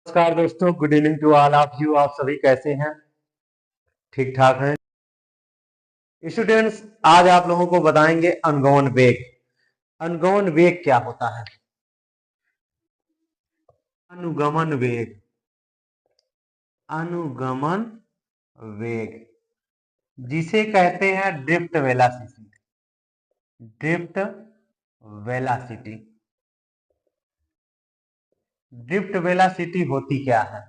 नमस्कार दोस्तों, good evening to all of you. आप सभी कैसे हैं? ठीक ठाक हैं स्टूडेंट्स? आज आप लोगों को बताएंगे अनुगमन वेग। अनुगमन वेग क्या होता है? अनुगमन वेग, अनुगमन वेग जिसे कहते हैं drift velocity. Drift velocity, drift velocity होती क्या है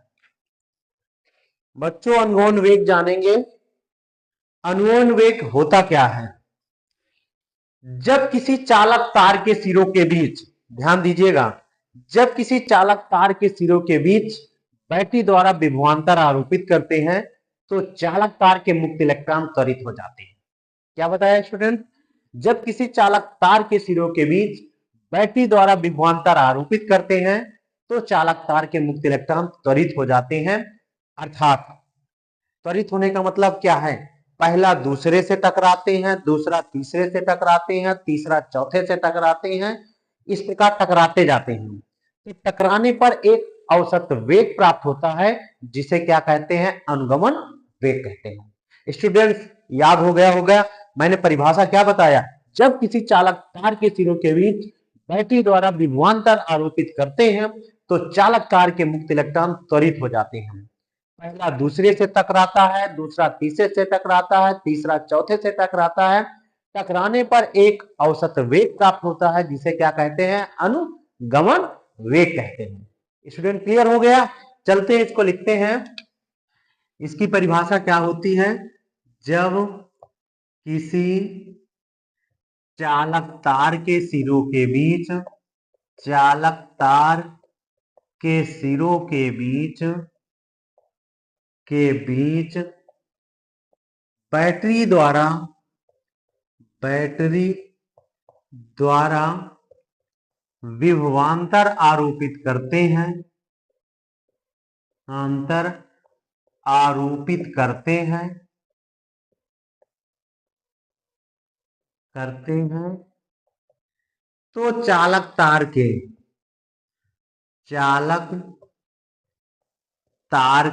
बच्चों? अनुगमन वेग जानेंगे। अनुगमन वेग होता क्या है? जब किसी चालक तार के सिरों के बीच, ध्यान दीजिएगा, जब किसी चालक तार के सिरों के बीच बैटरी द्वारा विभवांतर आरोपित करते हैं तो चालक तार के मुक्त इलेक्ट्रॉन त्वरित हो जाते हैं। क्या बताया स्टूडेंट? जब किसी चालक तार के सिरों के बीच बैटरी द्वारा विभवांतर आरोपित करते हैं तो चालक तार के मुक्त इलेक्ट्रॉन त्वरित हो जाते हैं। अर्थात त्वरित होने का मतलब क्या है? पहला दूसरे से टकराते हैं, दूसरा तीसरे से टकराते हैं, तीसरा चौथे से टकराते हैं, इस प्रकार टकराते जाते हैं। तो टकराने पर एक औसत वेग प्राप्त होता है जिसे क्या कहते हैं? अनुगमन वेग कहते हैं। स्टूडेंट्स, याद हो गया होगा मैंने परिभाषा क्या बताया? जब किसी चालक तार के सिरों के बीच बैटरी द्वारा विभवांतर आरोपित करते हैं तो चालक तार के मुक्त इलेक्ट्रॉन त्वरित हो जाते हैं। पहला दूसरे से टकराता है, दूसरा तीसरे से टकराता है, तीसरा चौथे से टकराता है। टकराने पर एक औसत वेग प्राप्त होता है जिसे क्या कहते हैं? अनुगमन वेग कहते हैं। स्टूडेंट, क्लियर हो गया? चलते हैं, इसको लिखते हैं। इसकी परिभाषा क्या होती है? जब किसी चालक तार के सिरों के बीच, चालक तार के सिरों के बीच बैटरी द्वारा विभवांतर आरोपित करते हैं, अंतर आरोपित करते हैं तो चालक तार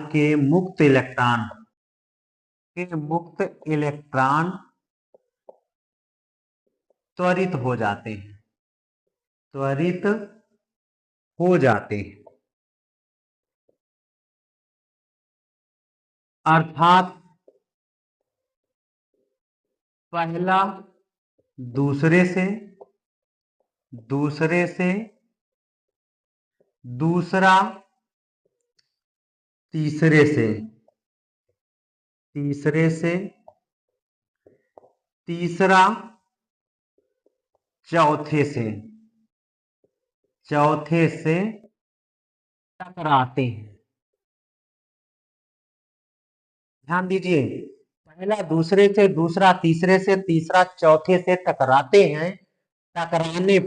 के मुक्त इलेक्ट्रॉन त्वरित हो जाते हैं, त्वरित हो जाते हैं। अर्थात पहला दूसरे से, दूसरा तीसरे से, तीसरा चौथे से टकराते हैं। ध्यान दीजिए, पहला दूसरे से, दूसरा तीसरे से, तीसरा चौथे से टकराते हैं। टकराने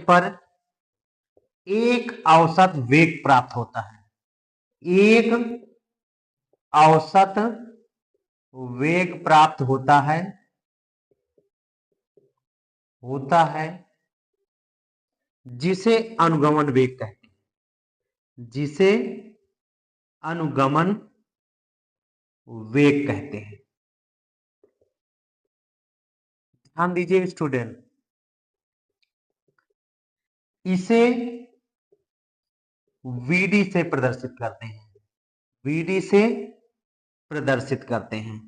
पर एक औसत वेग प्राप्त होता है। एक औसत वेग प्राप्त होता है जिसे अनुगमन वेग कहते हैं, जिसे अनुगमन वेग कहते हैं। ध्यान दीजिए स्टूडेंट, इसे वीडी से प्रदर्शित करते हैं, वीडी से प्रदर्शित करते हैं,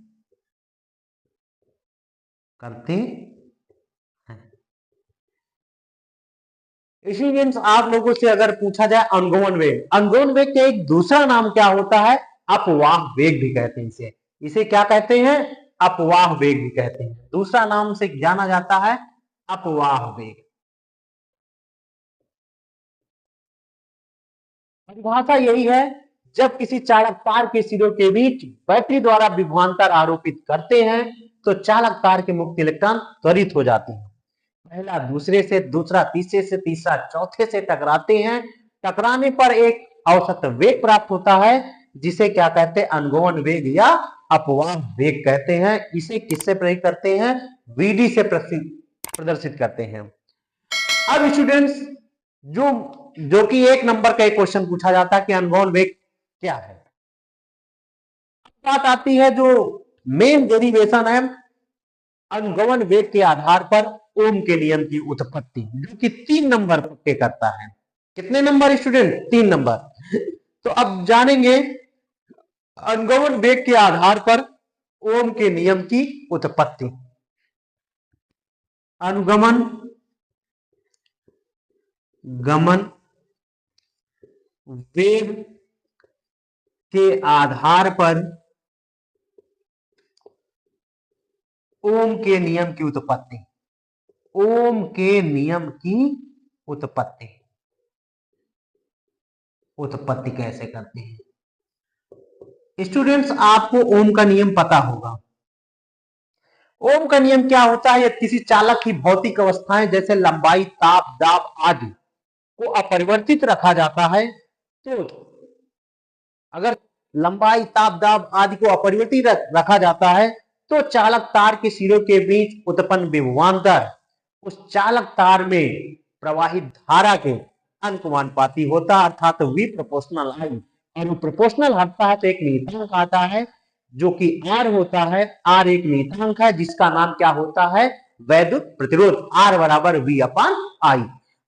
स्टूडेंट्स, आप लोगों से अगर पूछा जाए अनुगमन वेग का एक दूसरा नाम क्या होता है? अपवाह वेग भी कहते हैं इसे क्या कहते हैं? अपवाह वेग भी कहते हैं। दूसरा नाम से जाना जाता है अपवाह वेग। परिभाषा यही है, जब किसी चालक तार के सिरों के बीच बैटरी द्वारा विभवांतर आरोपित करते हैं तो चालक तार के मुक्त इलेक्ट्रॉन त्वरित हो जाते हैं। पहला दूसरे से, दूसरा तीसरे से, तीसरा चौथे से टकराते हैं। टकराने पर एक औसत वेग प्राप्त होता है जिसे क्या कहते हैं? अनुगमन वेग या अपवाह वेग कहते हैं। इसे किससे प्रदर्शित करते हैं? वीडी से प्रदर्शित करते हैं। अब स्टूडेंट्स, जो जो कि 1 नंबर का एक क्वेश्चन पूछा जाता है कि अनगोन वेग क्या है। बात आती है जो मेन डेरिवेशन है अनुगमन वेग के आधार पर ओम के नियम की उत्पत्ति, जो कि 3 नंबर पे करता है। कितने नंबर स्टूडेंट? 3 नंबर। तो अब जानेंगे अनुगमन वेग के आधार पर ओम के नियम की उत्पत्ति। अनुगमन गमन वेग के आधार पर ओम के नियम की उत्पत्ति। ओम के नियम की उत्पत्ति। उत्पत्ति कैसे करते हैं स्टूडेंट्स? आपको ओम का नियम पता होगा। ओम का नियम क्या होता है? यदि किसी चालक की भौतिक अवस्थाएं जैसे लंबाई, ताप, दाब आदि को अपरिवर्तित रखा जाता है, तो अगर लंबाई, ताप, दाब आदि को अपरिवर्तित रखा जाता है तो चालक तार के सिरों के बीच उत्पन्न विभवांतर उस चालक तार में प्रवाहित धारा के अनुपाती होता है, अर्थात वी प्रोपोर्शनल आई। और वो प्रोपोर्शनल हटता है तो एक नियतांक आता है जो कि आर होता है। आर एक नियतांक है जिसका नाम क्या होता है? वैद्युत प्रतिरोध। आर बराबर वी अपान आई।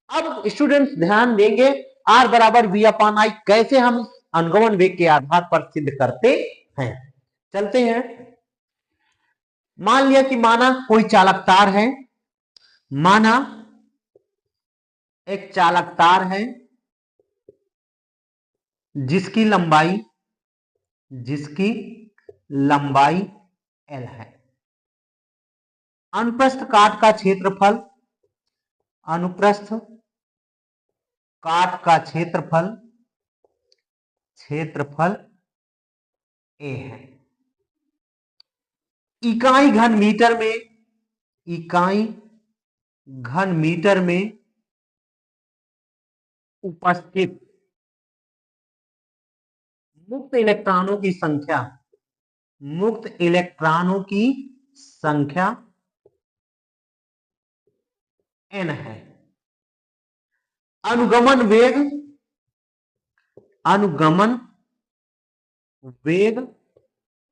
अब स्टूडेंट्स ध्यान देंगे, आर बराबर वी अपान आई कैसे हम अनुगमन वेग के आधार पर सिद्ध करते हैं। चलते हैं। मान लिया कि माना कोई चालक तार है, माना एक चालक तार है जिसकी लंबाई एल है। अनुप्रस्थ काट का क्षेत्रफल, अनुप्रस्थ काट का क्षेत्रफल ए है। इकाई घन मीटर में उपस्थित मुक्त इलेक्ट्रॉनों की संख्या n है। अनुगमन वेग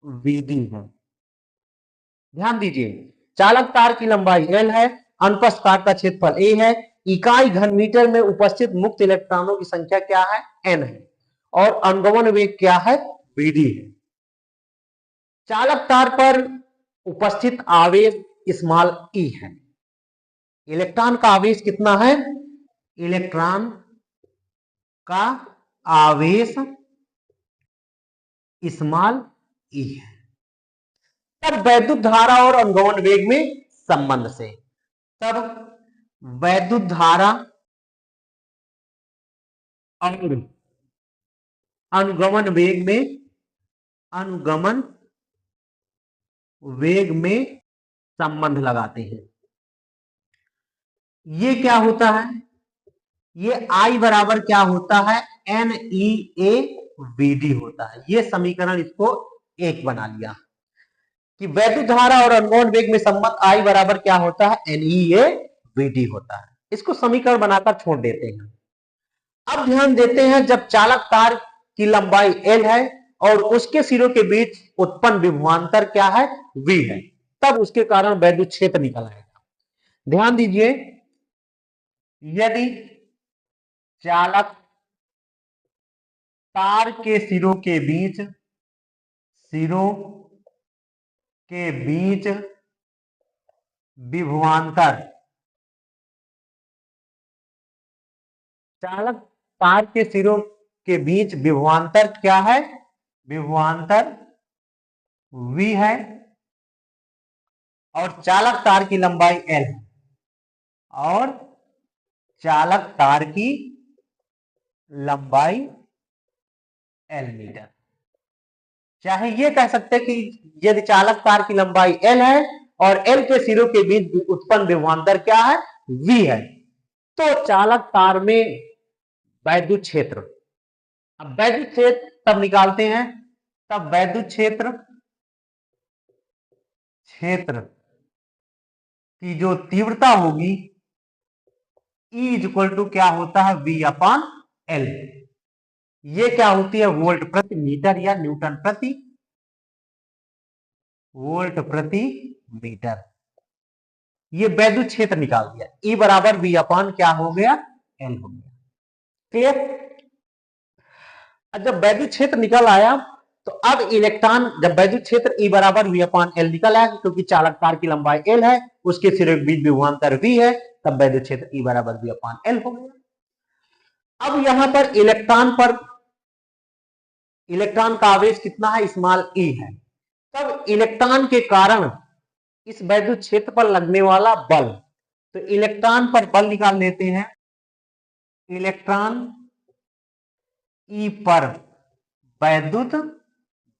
vd है। ध्यान दीजिए, चालक तार की लंबाई l है, अनुप्रस्थ काट का क्षेत्रफल a है, इकाई घन मीटर में उपस्थित मुक्त इलेक्ट्रॉनों की संख्या क्या है? n है, और अनुगमन वेग क्या है? vd है। चालक तार पर उपस्थित आवेश स्मॉल e है। इलेक्ट्रॉन का आवेश कितना है? इलेक्ट्रॉन का आवेश स्मॉल e है। तब वैद्युत धारा और अनुगमन वेग में संबंध से, तब वैद्युत धारा और अनुगमन वेग में संबंध लगाते हैं। ये क्या होता है? ये I बराबर क्या होता है? NEAVD होता है। ये समीकरण इसको एक बना लिया कि वैद्युत धारा और अनुगमन वेग में संबंध I बराबर क्या होता है? NEAVD होता है। इसको समीकरण बनाकर छोड़ देते हैं। अब ध्यान देते हैं, जब चालक तार की लंबाई L है और उसके सिरों के बीच उत्पन्न विभवांतर क्या है? V है, तब उसके कारण वैद्युत क्षेत्र निकल आएगा। ध्यान दीजिए, यदि चालक तार के सिरों के बीच विभवांतर, चालक तार के सिरों के बीच विभवांतर क्या है? विभवांतर V है, और चालक तार की लंबाई L है, और चालक तार की लंबाई L मीटर। चाहे ये कह सकते हैं कि यदि चालक तार की लंबाई L है और L के सिरों के बीच उत्पन्न विभवांतर क्या है? V है, तो चालक तार में वैद्युत क्षेत्र, अब वैद्युत क्षेत्र तब निकालते हैं, तब वैद्युत क्षेत्र की जो तीव्रता होगी E इज इक्वल टू क्या होता है V अपॉन L। ये क्या होती है वोल्ट प्रति मीटर या न्यूटन प्रति वोल्ट प्रति मीटर। ये वैद्युत क्षेत्र निकाल दिया। E बराबर V अपॉन क्या हो गया L हो गया। क्लियर। जब वैद्युत क्षेत्र निकल आया तो अब इलेक्ट्रॉन जब वैद्युत क्षेत्र E बराबर V अपॉन L निकल आया क्योंकि चालक तार की लंबाई L है उसके सिरे के बीच विभवांतर V है तब वैद्युत क्षेत्र E बराबर V अपॉन L हो गया। अब यहां पर इलेक्ट्रॉन का आवेश कितना है स्मॉल e है। तब इलेक्ट्रॉन के कारण इस वैद्युत क्षेत्र पर लगने वाला बल, तो इलेक्ट्रॉन पर बल निकाल लेते हैं। इलेक्ट्रॉन ई पर वैद्युत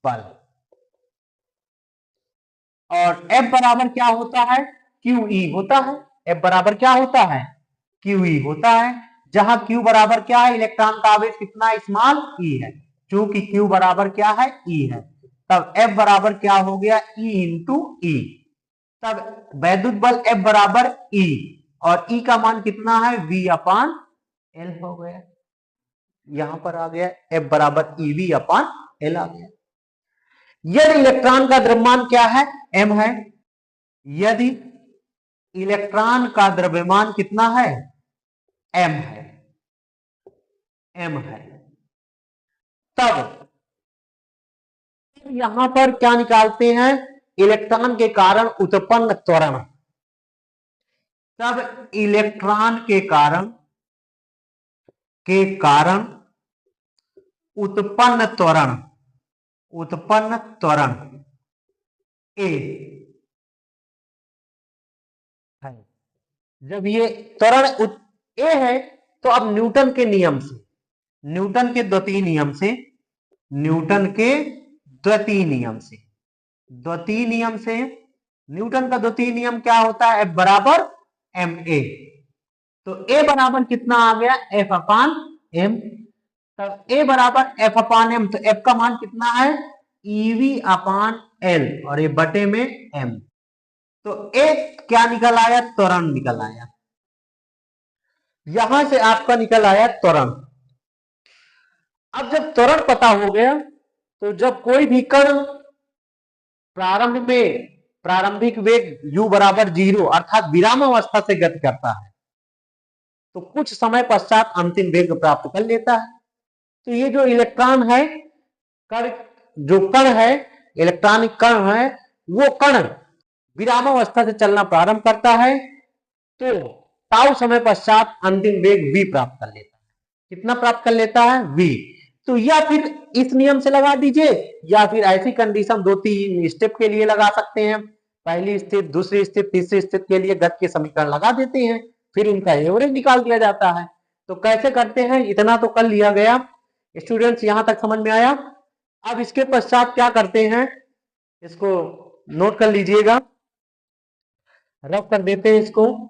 बल और F बराबर क्या होता है QE होता है। F बराबर क्या होता है QE होता है, जहां Q बराबर क्या है इलेक्ट्रॉन का आवेश कितना स्मॉल e है। चूंकि Q बराबर क्या है E है तब F बराबर क्या हो गया E इंटू E। तब वैद्युत बल F बराबर E और E का मान कितना है V अपॉन L हो गया। यहां पर आ गया F बराबर EV अपॉन L आ गया। यदि इलेक्ट्रॉन का द्रव्यमान क्या है m है। यदि इलेक्ट्रॉन का द्रव्यमान कितना है m है तब यहां पर क्या निकालते हैं इलेक्ट्रॉन के कारण उत्पन्न त्वरण। तब इलेक्ट्रॉन के कारण उत्पन्न त्वरण A है। जब ये त्वरण A है तो अब न्यूटन के द्वितीय न्यूटन का द्वितीय नियम क्या होता है F बराबर ma। तो A बराबर कितना आ गया F अपान m। तब A बराबर F अपान m तो F का मान कितना है EV अपान L और ये बटे में m। तो A क्या निकल आया त्वरण निकल आया। यहां से आपका निकल आया त्वरण। अब जब त्वरण पता हो गया तो जब कोई भी कण प्रारंभिक वेग u बराबर 0 अर्थात विराम अवस्था से गति करता है तो कुछ समय पश्चात अंतिम वेग प्राप्त कर लेता है। तो ये जो इलेक्ट्रॉन है इलेक्ट्रॉनिक कण है वो कण विराम अवस्था से चलना प्रारंभ करता है तो ताऊ समय पश्चात अंतिम वेग v प्राप्त कर लेता है। कितना प्राप्त कर लेता है v। तो या फिर इस नियम से लगा दीजिए या फिर ऐसी कंडीशन 2-3 स्टेप के लिए लगा सकते हैं। पहली स्थिति दूसरी स्थिति तीसरी स्थिति के लिए गति के समीकरण लगा देते हैं फिर इनका एवरेज निकाल दिया जाता है। तो कैसे करते हैं इतना तो कर लिया गया। स्टूडेंट्स यहां तक समझ में आया। अब इसके पश्चात क्या करते हैं इसको नोट कर लीजिएगा, रफ कर देते हैं इसको।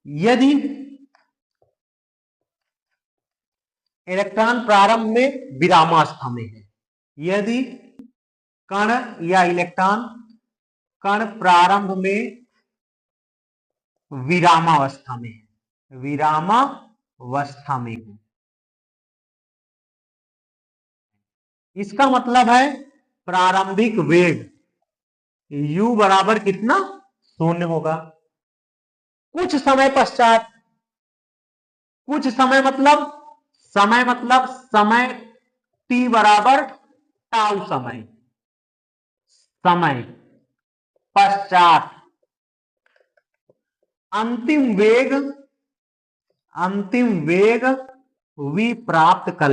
यदि इलेक्ट्रॉन प्रारंभ में विरामावस्था में है, यदि कण या इलेक्ट्रॉन कण प्रारंभ में विरामावस्था में है, इसका मतलब है प्रारंभिक वेग u बराबर कितना 0 होगा। कुछ समय पश्चात समय t बराबर टाउ समय पश्चात अंतिम वेग v प्राप्त कर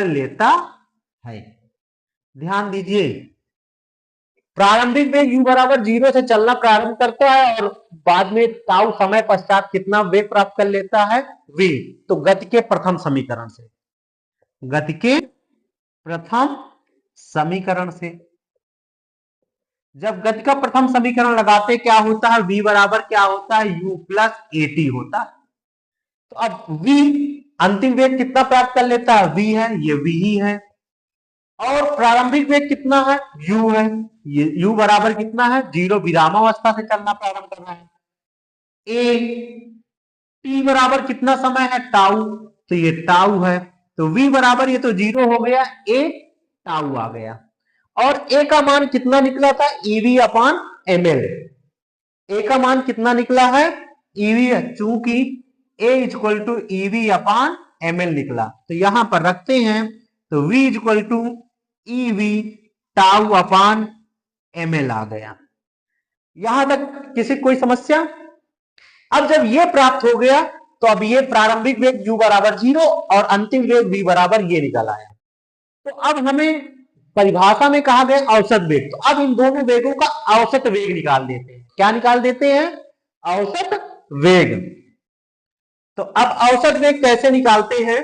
लेता है। ध्यान दीजिए प्रारंभिक वेग u बराबर 0 से चलना प्रारंभ करता है और बाद में ताऊ समय पश्चात कितना वेग प्राप्त कर लेता है v। तो गति के प्रथम समीकरण से जब गति का प्रथम समीकरण लगाते क्या होता है v बराबर क्या होता है u प्लस at होता है। तो अब v अंतिम वेग कितना प्राप्त कर लेता है v है, ये v ही है। और प्रारंभिक वेग कितना है, u है। ये u बराबर कितना है, 0, विरामावस्था से चलना प्रारंभ करना है। a t बराबर कितना समय है, टाउ, तो ये टाउ है। तो v बराबर, ये तो 0 हो गया, a टाउ आ गया। और a का मान कितना निकला था, ev अपान ml। a का मान कितना निकला है, ev, चूंकि a equal to ev upon ml निकला, तो यहां पर रखते हैं, तो v equal to ev tau upon ml आ गया। यहां तक किसी कोई समस्या? अब जब ये प्राप्त हो गया, तो अब ये प्रारंभिक वेग u बराबर 0 और अंतिम वेग v बराबर ये निकल आया। तो अब हमें परिभाषा में कहा गया औसत वेग, तो अब इन दोनों वेगों का औसत वेग निकाल देते हैं। क्या निकाल देते हैं, औसत वेग। तो अब औसत वेग कैसे निकालते हैं,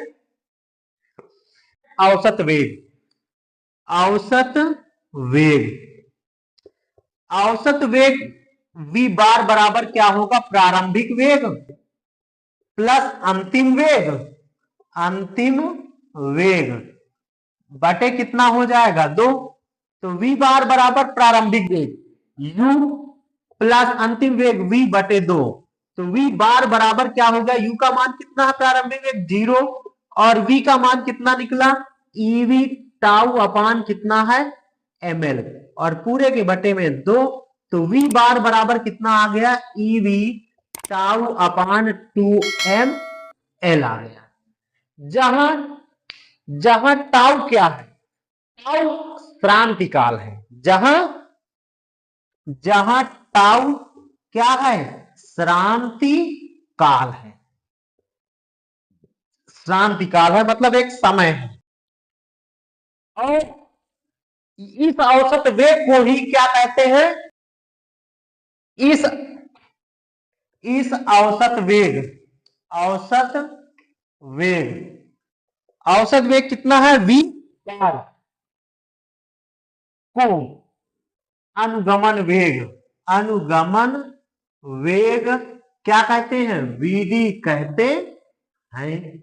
औसत वेग, औसत वेग, औसत वेग v बार बराबर क्या होगा, प्रारंभिक वेग प्लस अंतिम वेग, अंतिम वेग बटे कितना हो जाएगा, 2। तो v बार बराबर प्रारंभिक वेग u प्लस अंतिम वेग v बटे 2। तो v बार बराबर क्या होगा, u का मान कितना है, प्रारंभिक वेग 0, और v का मान कितना निकला, ev टाउ अपान कितना है, ml, और पूरे के बटे में 2। तो v बार बराबर कितना आ गया, ev टाउ अपान 2ml आ गया। जहां टाउ क्या है, टाउ क्रांति काल है। जहां टाउ क्या है, श्रांति काल है। श्रांति काल है मतलब एक समय है। और इस औसत वेग को ही क्या कहते हैं, इस औसत वेग, औसत वेग, औसत वेग कितना है, v बार को अनुगमन वेग, अनुगमन वेग क्या कहते हैं, vd कहते हैं।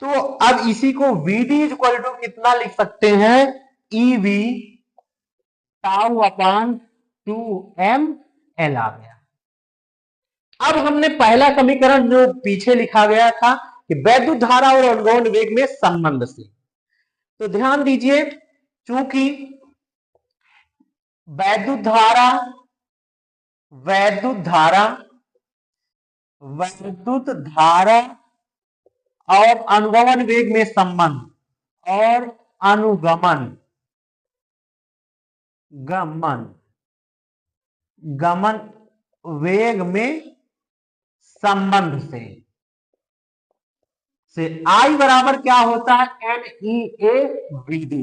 तो अब इसी को vd इक्वल टू कितना लिख सकते हैं, ev टाउ अपान 2ml आ गया। अब हमने पहला समीकरण जो पीछे लिखा गया था कि वैद्युत धारा और अनुगमन वेग में संबंध से, तो ध्यान दीजिए, चूंकि वैद्युत धारा, वैद्युत धारा, वैद्युत धारा और अनुगमन वेग में संबंध, और अनुगमन गमन वेग में संबंध से I बराबर क्या होता है, NEAVD।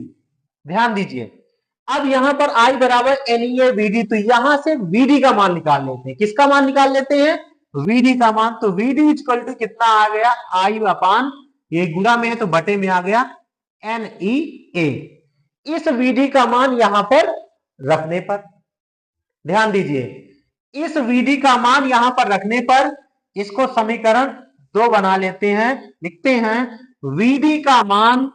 ध्यान दीजिए, अब यहां पर I बराबर NEAVD, तो यहां से VD का मान निकाल लेते हैं। किसका मान निकाल लेते हैं, VD का मान। तो VD इक्वल टू कितना आ गया, I अपान, ये गुणा में है तो बटे में आ गया, NEA। इस VD का मान यहां पर रखने पर, ध्यान दीजिए, इस VD का मान यहां पर रखने पर इसको समीकरण 2 बना लेते हैं। लिखते हैं VD का मान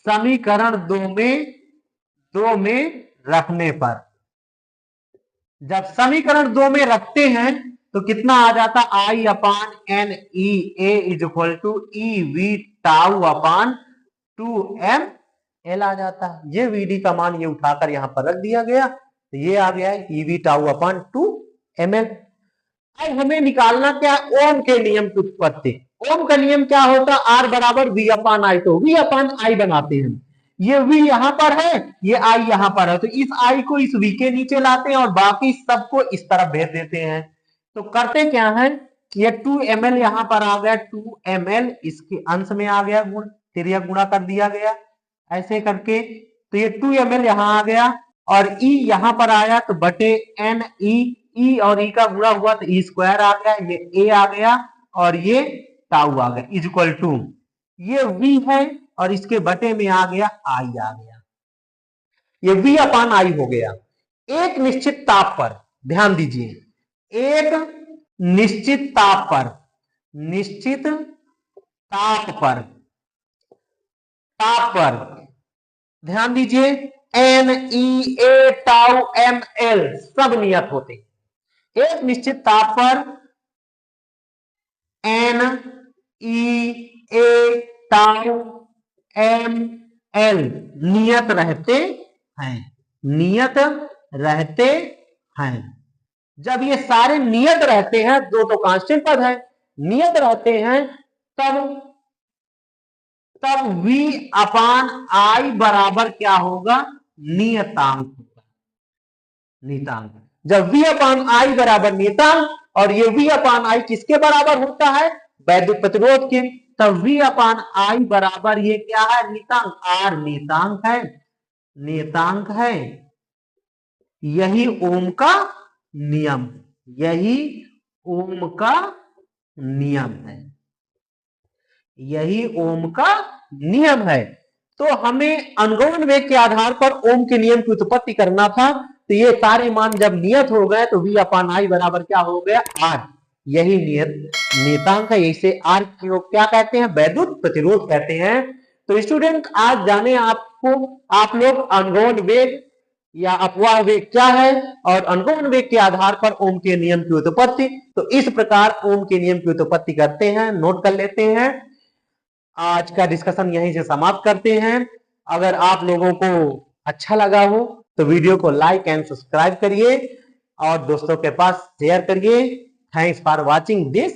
समीकरण 2 में रखने पर, जब समीकरण 2 में रखते हैं तो कितना आ जाता, I upon NEA equal to EV tau upon 2ml आ जाता है। ये VD का मान ये उठाकर यहां पर रख दिया गया, तो ये आ गया EV टाउ अपान 2ml। अब हमें निकालना क्या, ओम के नियम की उत्पत्ति। ओम का नियम क्या होता, R बराबर V अपान I, तो V अपान I बनाते हैं। ये V यहां पर है, ये I यहां पर है, तो इस I को इस V के नीचे लाते हैं और बाकी सबको इस तरफ भेज देते हैं। तो करते क्या है, ये 2ml यहां पर आ गया, 2ml इसके अंश में आ गया, गुण तिर्या गुणा कर दिया गया ऐसे करके। तो ये 2ml यहां आ गया, और E यहां पर आया तो बटे NE, E और E का गुणा हुआ तो E स्क्वायर आ गया, ये A आ गया और ये टाउ आ गया, इक्वल टू ये V है और इसके बटे में आ गया I आ गया, ये V अपान I हो गया। एक निश्चित ताप पर, ध्यान दीजिए, एक निश्चित ताप पर, निश्चित ताप पर ताप पर, ध्यान दीजिए, एन ई ए टाउ एम एल सब नियत होते हैं। एक निश्चित ताप पर एन ई ए टाउ एम एल नियत रहते हैं, नियत रहते हैं। जब ये सारे नियत रहते हैं, दो तो कांस्टेंट पद है, नियत रहते हैं, तब V अपान आई बराबर क्या होगा, नियतांक होगा, नियतांक। जब V अपान आई बराबर नियतांक और ये V अपान आई किसके बराबर होता है, वैद्युत प्रतिरोध के, तब V अपान आई बराबर ये क्या है, नियतांक, आर नियतांक है, नियतांक है। यही ओम का नियम, यही ओम का नियम है, यही ओम का नियम है। तो हमें अनुगमन वेग के आधार पर ओम के नियम की उत्पत्ति करना था। तो ये सारे मान जब नियत हो गए तो V अपान आई बराबर क्या हो गया, आर, यही नियतांक है। इसे आर को क्या कहते हैं, वैद्युत प्रतिरोध कहते हैं। तो स्टूडेंट आज जाने आपको, आप लोग अनुगमन वेग या अपवाह वेग क्या है और अनुगमन वेग के आधार पर ओम के नियम की उत्पत्ति। तो इस प्रकार ओम के नियम की उत्पत्ति करते हैं, नोट कर लेते हैं। आज का डिस्कशन यहीं से समाप्त करते हैं। अगर आप लोगों को अच्छा लगा हो तो वीडियो को लाइक एंड सब्सक्राइब करिए और दोस्तों के पास शेयर करिए। Thanks for watching this